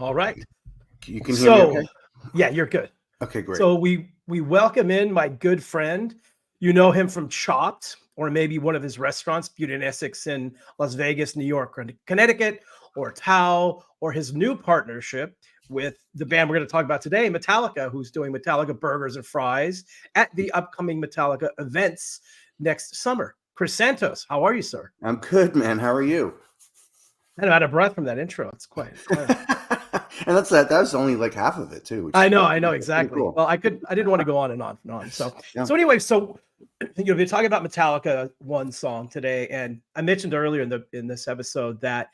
All right. You can hear me So, okay? yeah, you're good. Okay, great. So we welcome in my good friend. You know him from Chopped, or maybe one of his restaurants, Beauty and Essex in Las Vegas, New York, or Connecticut, or Tao, or his new partnership with the band we're going to talk about today, Metallica, who's doing Metallica burgers and fries at the upcoming Metallica events next summer. Chris Santos, how are you, sir? I'm good, man. How are you? I'm out of breath from that intro. It's quite And that was only like half of it too, which I know is pretty exactly. cool. Well, I didn't want to go on and on and on. So Yeah. so anyway, so we're talking about Metallica one song today, and I mentioned earlier in this episode that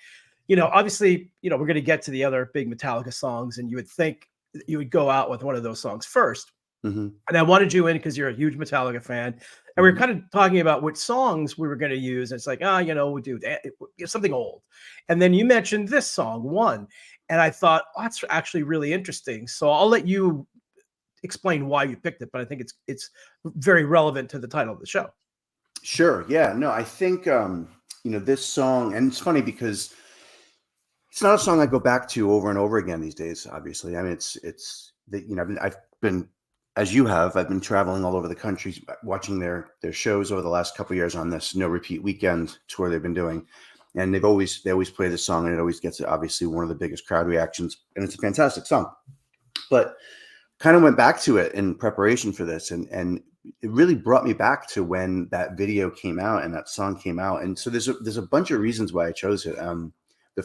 obviously we're going to get to the other big Metallica songs, and you would think you would go out with one of those songs first. hmm And I wanted you in because you're a huge Metallica fan, and we were kind of talking about which songs we were going to use. And it's like, we do something old, and then you mentioned this song, One, and I thought, oh, that's actually really interesting. So I'll let you explain why you picked it, but I think it's very relevant to the title of the show. Sure. Yeah. No, I think this song, and it's funny because it's not a song I go back to over and over again these days. Obviously, I mean, it's that I've been as you have. I've been traveling all over the country, watching their shows over the last couple of years on this No Repeat Weekend tour they've been doing, and they always play this song, and it always gets obviously one of the biggest crowd reactions, and it's a fantastic song. But kind of went back to it in preparation for this, and it really brought me back to when that video came out and that song came out, and so there's a bunch of reasons why I chose it. The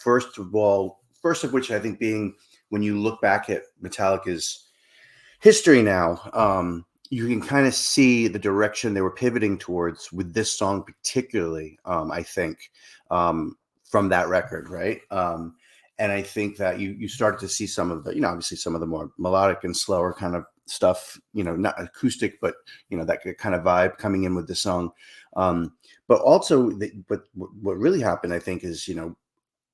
first of which I think being when you look back at Metallica's history now, you can kind of see the direction they were pivoting towards with this song, particularly, I think, from that record, right? And I think that you started to see some of the, obviously some of the more melodic and slower kind of stuff, not acoustic, but, that kind of vibe coming in with the song. But also, but what really happened, I think, is,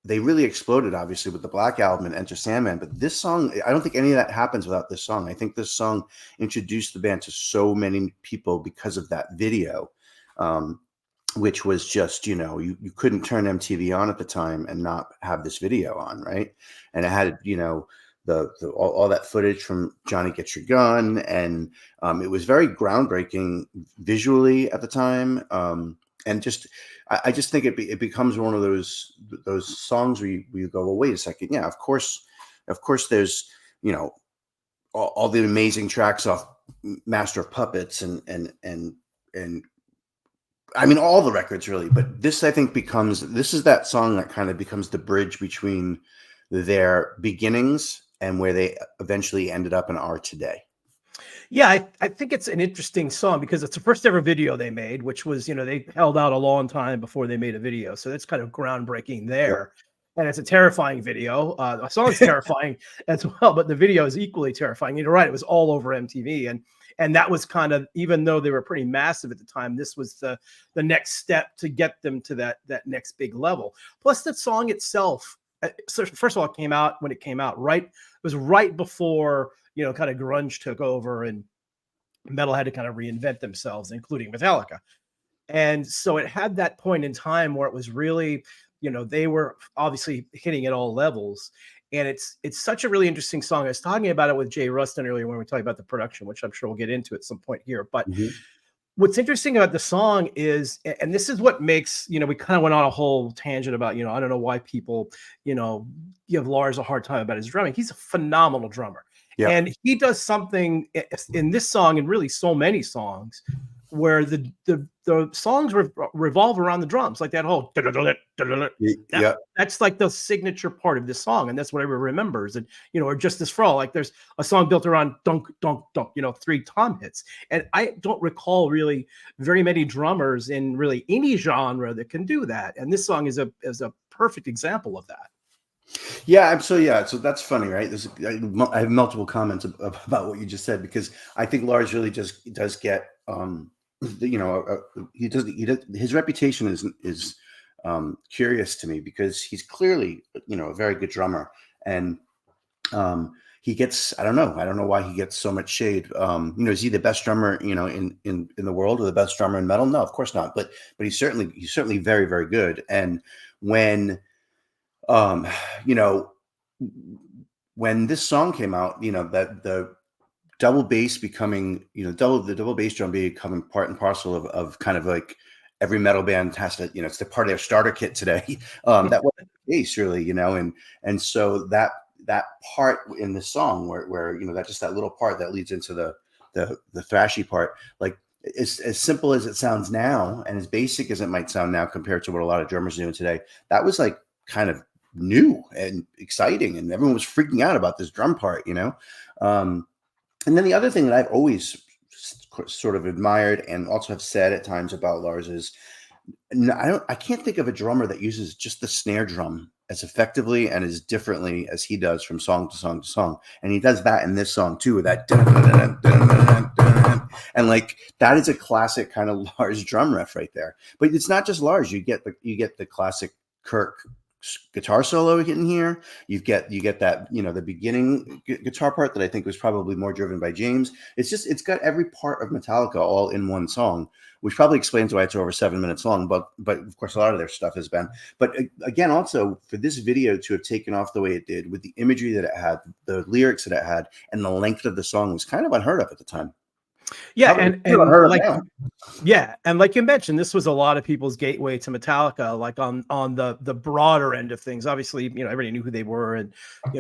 they really exploded, obviously, with the Black Album and Enter Sandman. But this song, I don't think any of that happens without this song. I think this song introduced the band to so many people because of that video, which was just, you couldn't turn MTV on at the time and not have this video on, right? And it had, all that footage from Johnny Get Your Gun, and it was very groundbreaking visually at the time. And I just think it becomes one of those songs where you go, well, wait a second, yeah, of course, there's all the amazing tracks off Master of Puppets and I mean all the records really, but this I think this is that song that kind of becomes the bridge between their beginnings and where they eventually ended up and are today. Yeah, I think it's an interesting song because it's the first ever video they made, which was, they held out a long time before they made a video. So that's kind of groundbreaking there. Yeah. And it's a terrifying video. The song is terrifying as well, but the video is equally terrifying. You're right. It was all over MTV. And that was kind of, even though they were pretty massive at the time, this was the next step to get them to that next big level. Plus the song itself, so first of all, it came out when it came out, right? It was right before, kind of grunge took over and metal had to kind of reinvent themselves, including Metallica. And so it had that point in time where it was really, they were obviously hitting at all levels. And it's such a really interesting song. I was talking about it with Jay Rustin earlier when we were talking about the production, which I'm sure we'll get into at some point here. But what's interesting about the song is, and this is what makes, we kind of went on a whole tangent about, I don't know why people, give Lars a hard time about his drumming. He's a phenomenal drummer. Yeah. And he does something in this song and really so many songs where the songs revolve around the drums, like that whole that's like the signature part of this song, and that's what everyone remembers. And or Just This For All, like there's a song built around dunk dunk dunk, 3 tom hits, and I don't recall really very many drummers in really any genre that can do that, and this song is a perfect example of that. Yeah, so that's funny, right? I have multiple comments about what you just said, because I think Lars really just does get, he does his reputation is curious to me, because he's clearly, a very good drummer, and he gets, I don't know why he gets so much shade. Is he the best drummer, in the world, or the best drummer in metal? No, of course not. But he's certainly very, very good. And when, when this song came out, that the double bass becoming, the double bass drum becoming part and parcel of kind of like every metal band has to, it's the part of their starter kit today. That was the bass really, and so that part in the song where that just that little part that leads into the thrashy part, like as simple as it sounds now and as basic as it might sound now compared to what a lot of drummers are doing today, that was like kind of new and exciting, and everyone was freaking out about this drum part, and then the other thing that I've always sort of admired and also have said at times about Lars is I can't think of a drummer that uses just the snare drum as effectively and as differently as he does from song to song to song. And he does that in this song too, with that and like that is a classic kind of Lars drum riff right there. But it's not just Lars. You get the classic Kirk guitar solo in here. You get that, the beginning guitar part that I think was probably more driven by James. It's got every part of Metallica all in one song, which probably explains why it's over 7 minutes long. But of course, a lot of their stuff has been. But again, also for this video to have taken off the way it did, with the imagery that it had, the lyrics that it had, and the length of the song was kind of unheard of at the time. Yeah, Probably and like yeah, and like you mentioned, this was a lot of people's gateway to Metallica, like on the broader end of things. Obviously, everybody knew who they were, and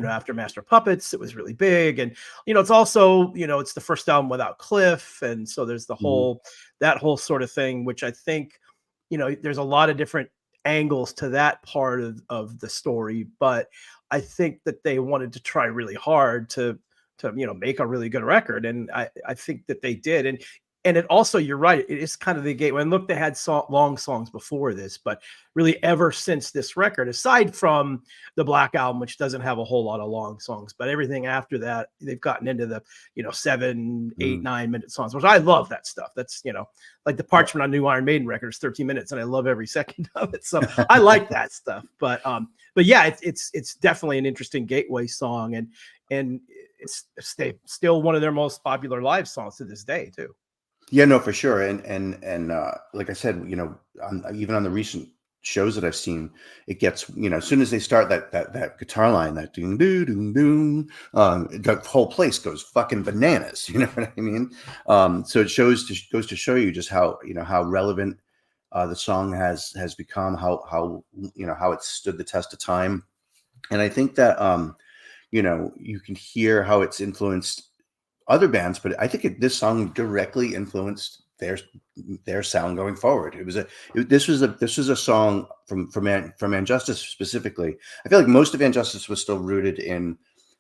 after Master of Puppets, it was really big, and it's also it's the first album without Cliff, and so there's the whole that whole sort of thing, which I think there's a lot of different angles to that part of the story, but I think that they wanted to try really hard to make a really good record, and I think that they did, and it also, you're right, it is kind of the gateway. And look, they had long songs before this, but really ever since this record, aside from the Black Album, which doesn't have a whole lot of long songs, but everything after that, they've gotten into the 7, 8, 9 minute songs, which I love that stuff. That's like the Parchment on New Iron Maiden record is 13 minutes, and I love every second of it. So I like that stuff. But yeah, it's definitely an interesting gateway song, and it's still one of their most popular live songs to this day too. Yeah, no, for sure. And like I said, even on the recent shows that I've seen, it gets, as soon as they start that guitar line, that doom doom doom doom, the whole place goes fucking bananas. You know what I mean? So it goes to show you just how how relevant the song has become, how it's stood the test of time. And I think that you can hear how it's influenced other bands, but I think this song directly influenced their sound going forward. This was a song from Injustice specifically. I feel like most of Injustice was still rooted in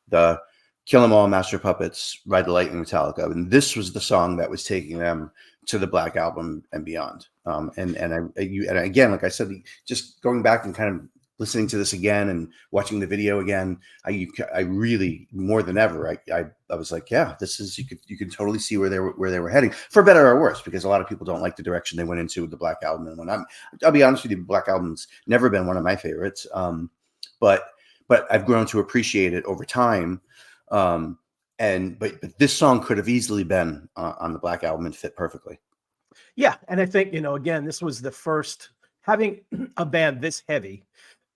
the Kill 'Em All, Master of Puppets, Ride the Lightning, Metallica, and this was the song that was taking them to the Black Album and beyond. And again, like I said, just going back and kind of listening to this again and watching the video again, I really, more than ever, I was like, yeah, this is, you can totally see where they were heading, for better or worse, because a lot of people don't like the direction they went into with the Black Album. And I'll be honest with you, Black Album's never been one of my favorites. But I've grown to appreciate it over time. But this song could have easily been on the Black Album and fit perfectly. Yeah, and I think again, this was the first having a band this heavy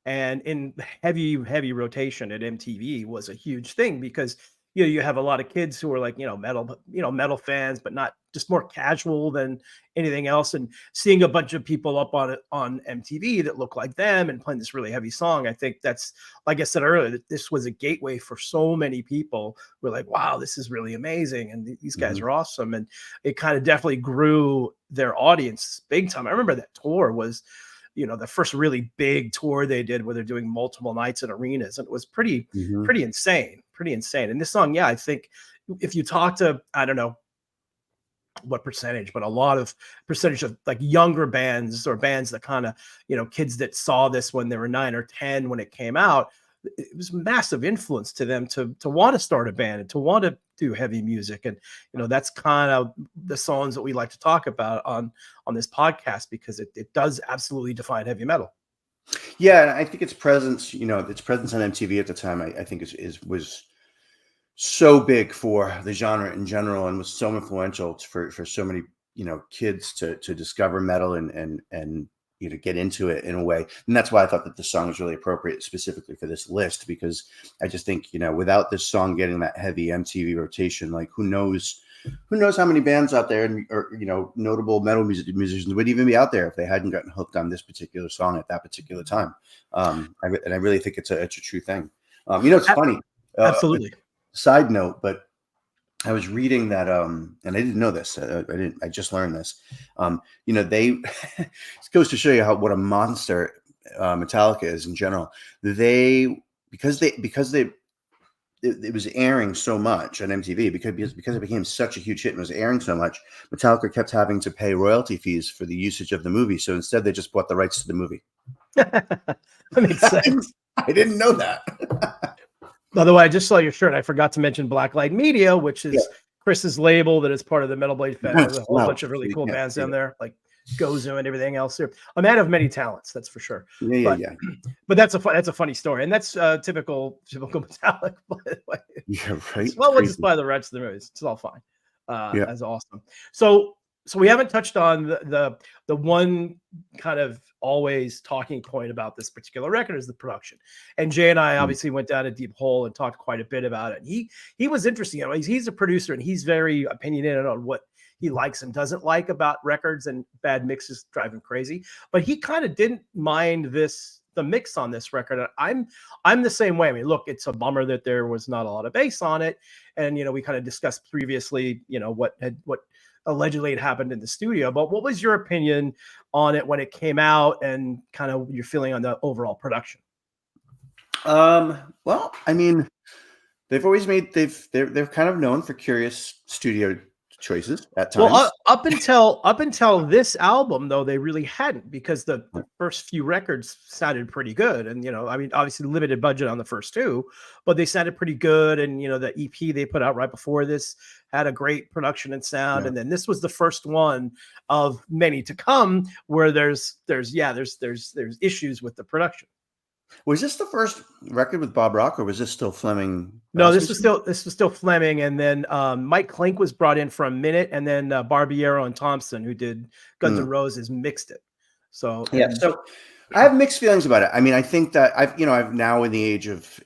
and in heavy rotation at MTV was a huge thing, because you have a lot of kids who are like metal fans, but not, just more casual than anything else, and seeing a bunch of people up on MTV that look like them and playing this really heavy song, I think that's, like I said earlier, that this was a gateway for so many people who were like, wow, this is really amazing, and these guys are awesome, and it kind of definitely grew their audience big time. I remember that tour was the first really big tour they did, where they're doing multiple nights in arenas, and it was pretty insane. And this song, yeah, I think if you talk to, I don't know what percentage, but a lot of percentage of like younger bands, or bands that kind of, kids that saw this when they were 9 or 10 when it came out, it was massive influence to them to want to start a band and to want to do heavy music. And that's kind of the songs that we like to talk about on this podcast, because it does absolutely define heavy metal. Yeah, and I think its presence, its presence on MTV at the time, I think was so big for the genre in general, and was so influential for so many kids to discover metal and get into it in a way. And that's why I thought that the song was really appropriate specifically for this list, because I just think, without this song getting that heavy MTV rotation, like who knows how many bands out there or notable metal musicians would even be out there if they hadn't gotten hooked on this particular song at that particular time. And I really think it's a true thing. It's funny. Absolutely. Side note, but I was reading that, and I didn't know this. I just learned this. They it goes to show you what a monster Metallica is in general. Because it was airing so much on MTV because it became such a huge hit and was airing so much. Metallica kept having to pay royalty fees for the usage of the movie. So instead, they just bought the rights to the movie. That makes sense. I didn't know that. By the way, I just saw your shirt. I forgot to mention Blacklight Media, which is Chris's label that is part of the Metal Blade family. There's a whole bunch of really cool bands down there, like Gozo and everything else. Here, a man of many talents, that's for sure. But that's a funny story, and that's typical Metallic. By the way, yeah, right. Well, we'll just buy the rights to the movies. It's all fine. That's awesome. So we haven't touched on the one kind of always talking point about this particular record is the production. And Jay and I obviously went down a deep hole and talked quite a bit about it. He was interesting. He's a producer and he's very opinionated on what he likes and doesn't like about records, and bad mixes drive him crazy. But he kind of didn't mind the mix on this record. I'm the same way. I mean, look, it's a bummer that there was not a lot of bass on it. And, we kind of discussed previously, what allegedly had happened in the studio. But what was your opinion on it when it came out, and kind of your feeling on the overall production? Well, I mean, they've always they're kind of known for curious studio choices at times. Well, up until this album, though, they really hadn't, because the first few records sounded pretty good. And, obviously limited budget on the first two, but they sounded pretty good. And, the EP they put out right before this had a great production and sound. And then this was the first one of many to come where there's issues with the production. Was this the first record with Bob Rock, or was this still Fleming? No, this was still Fleming, and then Mike Klink was brought in for a minute, and then Barbiero and Thompson, who did Guns N' Roses, mixed it. So so I have mixed feelings about it. I mean, I think that I've now in the age of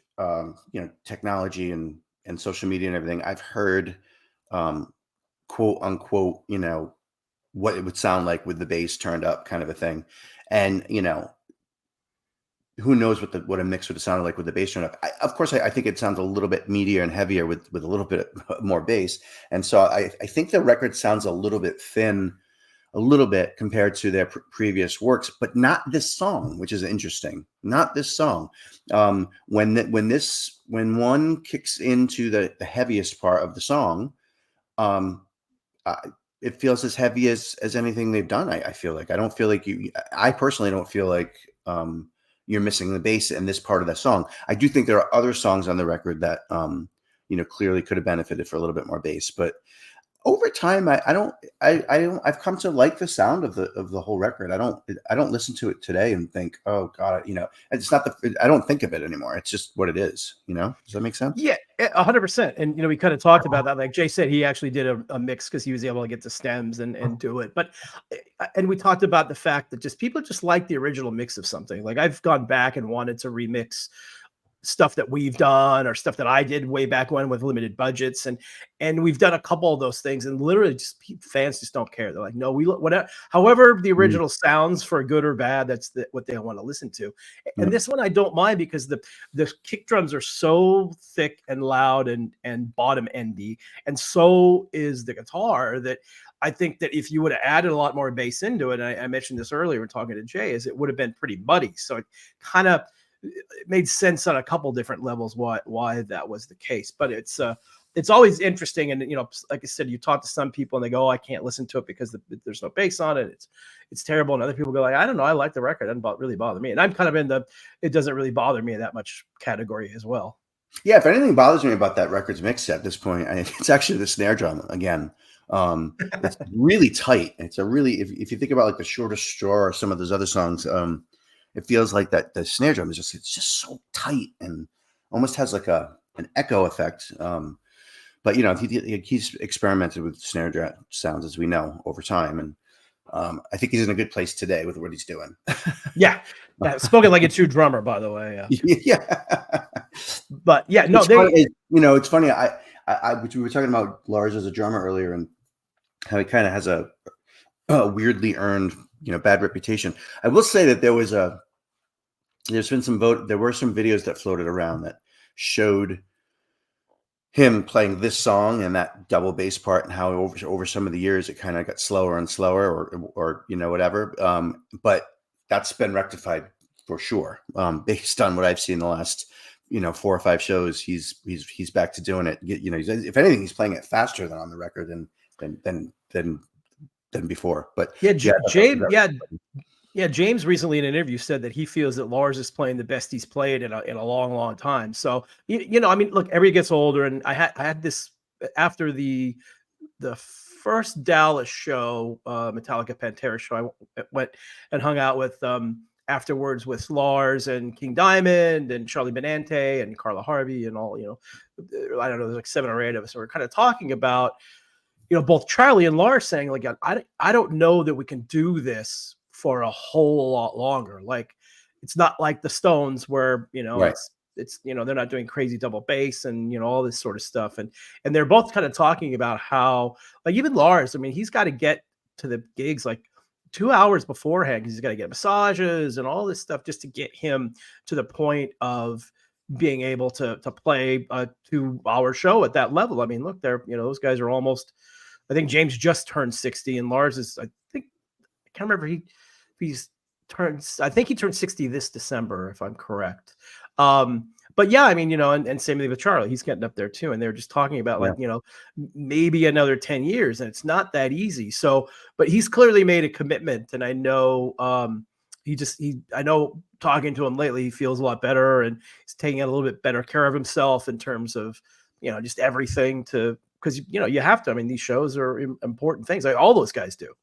technology and social media and everything, I've heard quote unquote what it would sound like with the bass turned up, kind of a thing, and who knows what a mix would have sounded like with the bass turned up. Of course, I think it sounds a little bit meatier and heavier with a little bit more bass. And so I think the record sounds a little bit thin, a little bit compared to their previous works, but not this song, which is interesting. Not this song. When one kicks into the heaviest part of the song, it feels as heavy as anything they've done. I feel like I personally don't feel like you're missing the bass in this part of the song. I do think there are other songs on the record that clearly could have benefited for a little bit more bass, but over time I've come to like the sound of the whole record. I don't listen to it today and think, oh God, it's not I don't think of it anymore. It's just what it is, Does that make sense? Yeah, 100%. And we kind of talked about that. Like Jay said, he actually did a mix because he was able to get the stems and do it. But and we talked about the fact that people just like the original mix of something. Like I've gone back and wanted to remix stuff that we've done or stuff that I did way back when with limited budgets, and we've done a couple of those things, and literally just fans just don't care. They're like, no, whatever, however the original sounds, for good or bad, that's what they want to listen to. And this one I don't mind, because the kick drums are so thick and loud and bottom endy, and so is the guitar, that I think that if you would have added a lot more bass into it, and I mentioned this earlier when talking to Jay, is it would have been pretty muddy. So it kind of made sense on a couple different levels why that was the case. But it's always interesting, and like I said, you talk to some people and they go, oh, I can't listen to it because there's no bass on it, it's terrible. And other people go like, I don't know, I like the record, it doesn't really bother me. And I'm kind of in it doesn't really bother me that much category as well. Yeah, if anything bothers me about that record's mix at this point, it's actually the snare drum again. It's really tight. It's a really, if you think about like The Shortest Straw or some of those other songs, it feels like that the snare drum is just so tight and almost has like an echo effect. But he's experimented with snare drum sounds, as we know, over time, and I think he's in a good place today with what he's doing. Yeah, spoken like a true drummer, by the way. Yeah. But yeah, no, It's funny, it's funny. We were talking about Lars as a drummer earlier, and how he kind of has a weirdly earned, bad reputation. I will say that there were some videos that floated around that showed him playing this song and that double bass part, and how over some of the years it kind of got slower and slower, or whatever. But that's been rectified for sure, based on what I've seen the last 4 or 5 shows. He's back to doing it. If anything, he's playing it faster than on the record than before. But yeah, yeah, James recently in an interview said that he feels that Lars is playing the best he's played in a long, long time. So I mean, look, everybody gets older, and I had this after the first Dallas show, Metallica Pantera show. I went and hung out with afterwards with Lars and King Diamond and Charlie Benante and Carla Harvey and all. I don't know, there's like 7 or 8 of us. So we're kind of talking about both Charlie and Lars saying like, I don't know that we can do this for a whole lot longer. Like, it's not like the Stones where, right. it's they're not doing crazy double bass and, all this sort of stuff. And they're both kind of talking about how, like, even Lars, I mean, he's got to get to the gigs like 2 hours beforehand, because he's got to get massages and all this stuff just to get him to the point of being able to play a 2-hour show at that level. I mean, look, those guys are almost, I think James just turned 60, and Lars is, I can't remember, I think he turned 60 this December, if I'm correct. But yeah, I mean, and same with Charlie, he's getting up there too. And they're just talking about like, maybe another 10 years, and it's not that easy. So, but he's clearly made a commitment, and I know, I know talking to him lately, he feels a lot better, and he's taking a little bit better care of himself in terms of, just everything because you have to. I mean, these shows are important things, like all those guys do.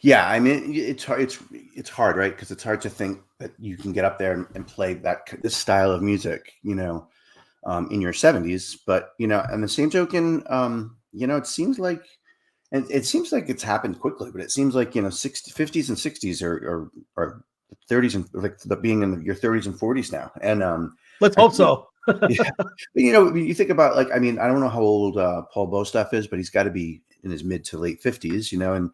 Yeah, I mean, it's hard, right? Because it's hard to think that you can get up there and play this style of music, in your 70s. But and the same token, it seems like, and it seems like it's happened quickly, but it seems like 50s and 60s are 30s, and like being in your 30s and 40s now. And let's hope so. Yeah. You think about, like, I mean, I don't know how old Paul Bostaph is, but he's got to be in his mid to late 50s, and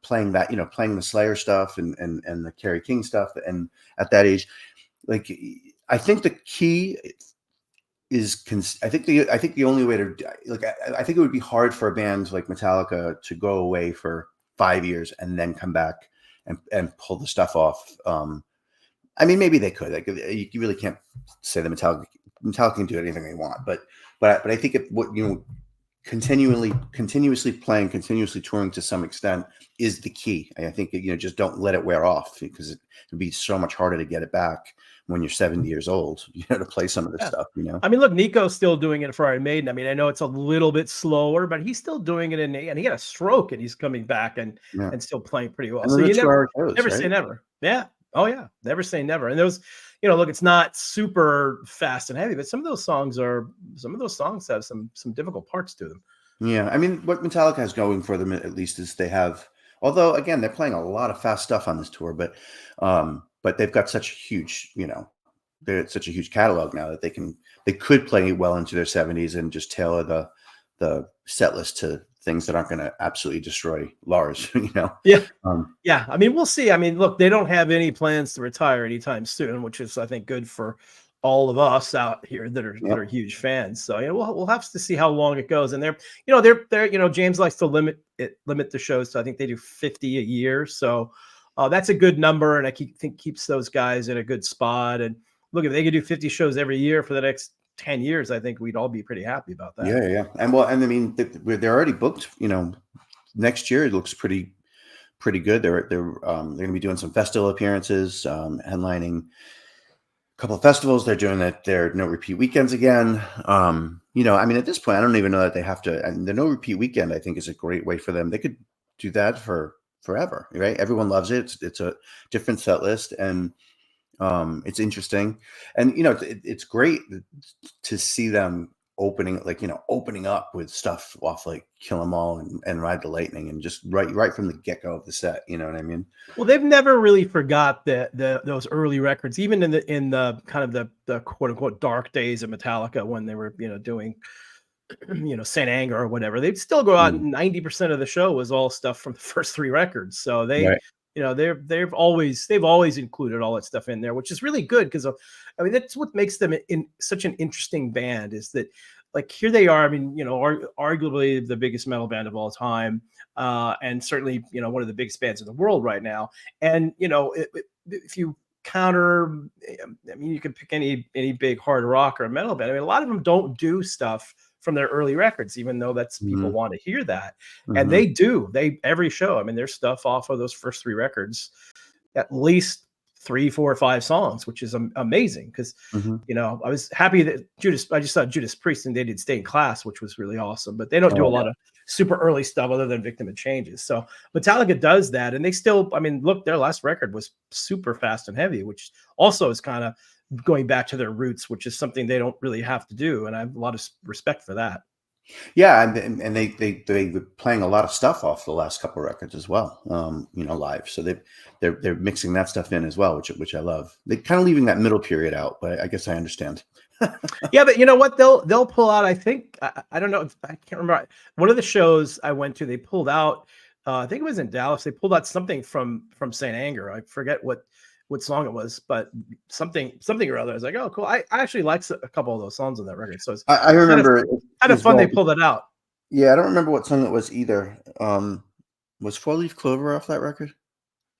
playing that, playing the Slayer stuff and the Kerry King stuff, and at that age, like, I think the key is I think the only way to, like, I think it would be hard for a band like Metallica to go away for 5 years and then come back and pull the stuff off. I mean, maybe they could. Like, you really can't say that Metallica can do anything they want, but I think continuously playing, continuously touring to some extent is the key. I think just don't let it wear off, because it would be so much harder to get it back when you're 70 years old, to play some of this stuff. I mean, look, Nico's still doing it for Iron Maiden. I mean, I know it's a little bit slower, but he's still doing it, and he had a stroke, and he's coming back and still playing pretty well. And so you never right? say never. Yeah. Oh yeah, never say never. And those, look, it's not super fast and heavy, but some of those songs have some difficult parts to them. Yeah, I mean, what Metallica has going for them, at least, is they have. Although, again, they're playing a lot of fast stuff on this tour, but they've got such a huge, they're such a huge catalog now that they could play well into their 70s and just tailor the set list to things that aren't going to absolutely destroy Lars, Yeah. Yeah. I mean, we'll see. I mean, look, they don't have any plans to retire anytime soon, which is, I think, good for all of us out here that are huge fans. So, we'll have to see how long it goes. And they're James likes to limit the shows. So I think they do 50 a year. So that's a good number. And I think keeps those guys in a good spot. And look, if they could do 50 shows every year for the next 10 years, I think we'd all be pretty happy about that. Yeah. And I mean, they're already booked, next year. It looks pretty good. They're going to be doing some festival appearances, headlining a couple of festivals. They're doing that. They're no repeat weekends again. I mean, at this point, I don't even know that they have to, and the no repeat weekend, I think, is a great way for them. They could do that for forever, right? Everyone loves it. It's a different set list, and it's interesting, and it's great to see them opening up with stuff off like Kill 'Em All and Ride the Lightning, and just right from the get-go of the set, you know what I mean? Well, they've never really forgot the those early records, even in the kind of the quote unquote dark days of Metallica when they were doing Saint Anger or whatever. They'd still go out, Mm, and 90% of the show was all stuff from the first three records. So they right. they've always included all that stuff in there, which is really good because I mean that's what makes them in such an interesting band, is that like here they are. I mean, arguably the biggest metal band of all time, and certainly one of the biggest bands in the world right now. And if you counter, I mean, you could pick any big hard rock or metal band. I mean, a lot of them don't do stuff from their early records, even though that's people Mhm, want to hear that. And mhm, they do. They every show. I mean, there's stuff off of those first three records, at least three, four, or five songs, which is amazing. Because mhm. I was happy that I just saw Judas Priest and they did Stay in Class, which was really awesome. But they don't do a Oh, lot of super early stuff other than Victim of Changes. So Metallica does that, and they still. I mean, look, their last record was super fast and heavy, which also is kind of going back to their roots, which is something they don't really have to do. And I have a lot of respect for that. yeah, and they were playing a lot of stuff off the last couple of records as well, live. So they're mixing that stuff in as well, which I love. They're kind of leaving that middle period out, but I guess I understand. Yeah, but you know what? They'll pull out. I think I don't know. I can't remember. One of the shows I went to, they pulled out. I think it was in Dallas. They pulled out something from Saint Anger. I forget what song it was, but something or other. I was like, oh, cool. I actually liked a couple of those songs on that record. So it's I kind of remember kind of as fun. They well. pulled it out. Yeah, I don't remember what song it was either. Was Four Leaf Clover off that record?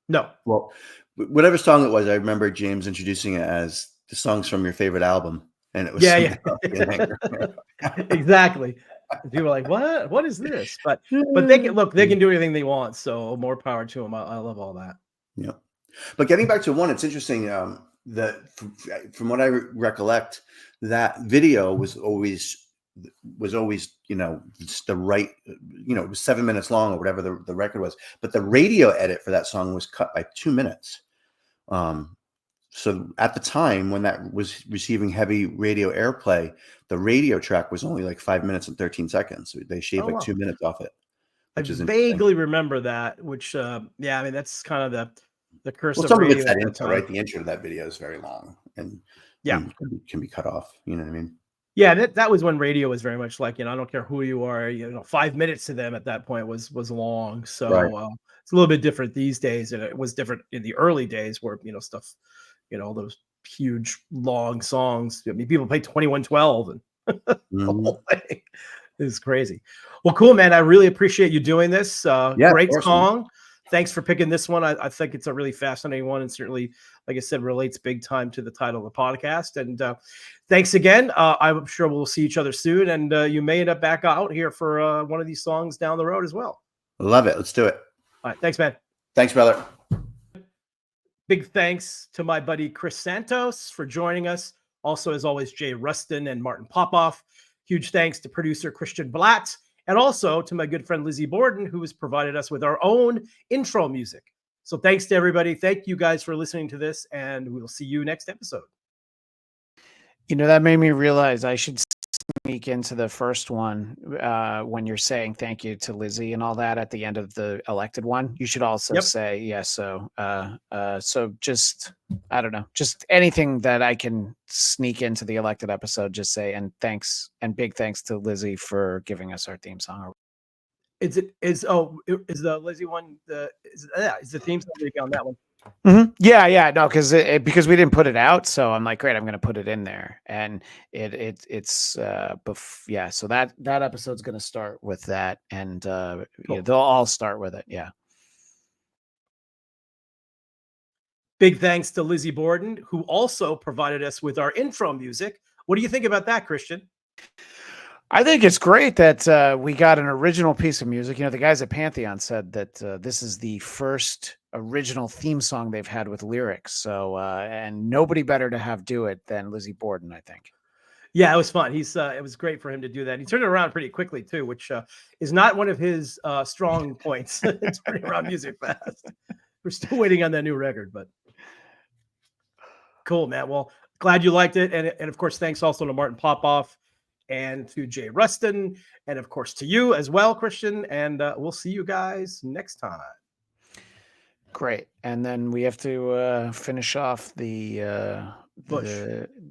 No. Well, whatever song it was, I remember James introducing it as the songs from your favorite album, and it was Yeah, something else yeah. in anger. Exactly. People are like, what? What is this? But they can look. They can do anything they want. So more power to them. I love all that. Yeah. But getting back to one, it's interesting that from what I recollect, that video was always just the right, it was 7 minutes long or whatever the record was, but the radio edit for that song was cut by 2 minutes. So at the time when that was receiving heavy radio airplay, the radio track was only like 5 minutes and 13 seconds. So they shaved Oh like wow. 2 minutes off it, I which is interesting. vaguely remember that, which yeah, I mean that's kind of the curse Well, of some of it's radio that at that intro, time. right? The intro to that video is very long and Yeah. can be cut off. You know what I mean? Yeah, that was when radio was very much like, I don't care who you are, 5 minutes to them at that point was long. Right. So it's a little bit different these days, and it was different in the early days where stuff, all those huge long songs. I mean, people play 2112 and the Mhm. whole thing is crazy. Well, cool, man. I really appreciate you doing this. Yeah, of Great course, man. song. Thanks for picking this one. I think it's a really fascinating one, and certainly, like I said, relates big time to the title of the podcast. And thanks again. I'm sure we'll see each other soon, and you may end up back out here for one of these songs down the road as well. Love it. Let's do it. All right, thanks, man. Thanks, brother. Big thanks to my buddy Chris Santos for joining us. Also, as always, Jay Rustin and Martin Popoff. Huge thanks to producer Christian Blatt, and also to my good friend Lizzie Borden, who has provided us with our own intro music. So thanks to everybody. Thank you guys for listening to this, and we will see you next episode. That made me realize I should sneak into the first one when you're saying thank you to Lizzie and all that at the end of the elected one. You should also say, yeah, so just, I don't know, just anything that I can sneak into the elected episode, just say, and thanks, and big thanks to Lizzie for giving us our theme song. Is the Lizzie one, is the theme song on that one? Mm-hmm. Yeah, no, because we didn't put it out, so I'm like, great, I'm going to put it in there, and it's yeah. So that episode's going to start with that, and Cool. yeah, they'll all start with it. Yeah. Big thanks to Lizzie Borden, who also provided us with our intro music. What do you think about that, Christian? I think it's great that we got an original piece of music. The guys at Pantheon said that this is the first original theme song they've had with lyrics. So, and nobody better to have do it than Lizzie Borden, I think. Yeah, it was fun. It was great for him to do that. He turned it around pretty quickly too, which is not one of his strong points. Turning around music fast. We're still waiting on that new record, but cool, man. Well, glad you liked it, and of course, thanks also to Martin Popoff and to Jay Rustin, and of course to you as well, Christian. And we'll see you guys next time. Great. And then we have to finish off the Bush.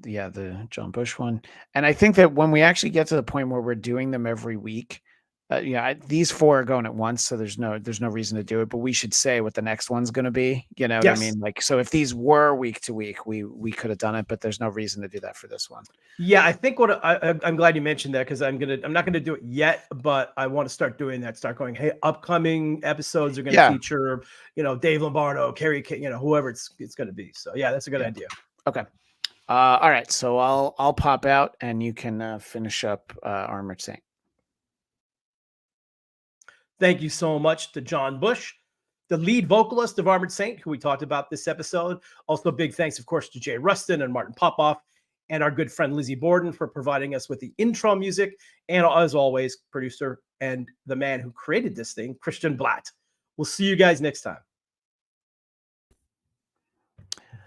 the John Bush one. And I think that when we actually get to the point where we're doing them every week, these 4 are going at once, so there's no reason to do it. But we should say what the next one's going to be. You know what I Yes. mean? Like, so if these were week to week, we could have done it, but there's no reason to do that for this one. Yeah, I think I'm glad you mentioned that, because I'm not gonna do it yet, but I want to start doing that. Start going, hey, upcoming episodes are going to feature, Dave Lombardo, Kerry, whoever it's going to be. So yeah, that's a good idea. Okay. All right. So I'll pop out and you can finish up Armored Saint. Thank you so much to John Bush, the lead vocalist of Armored Saint, who we talked about this episode. Also, big thanks, of course, to Jay Rustin and Martin Popoff, and our good friend Lizzie Borden for providing us with the intro music. And as always, producer and the man who created this thing, Christian Blatt. We'll see you guys next time.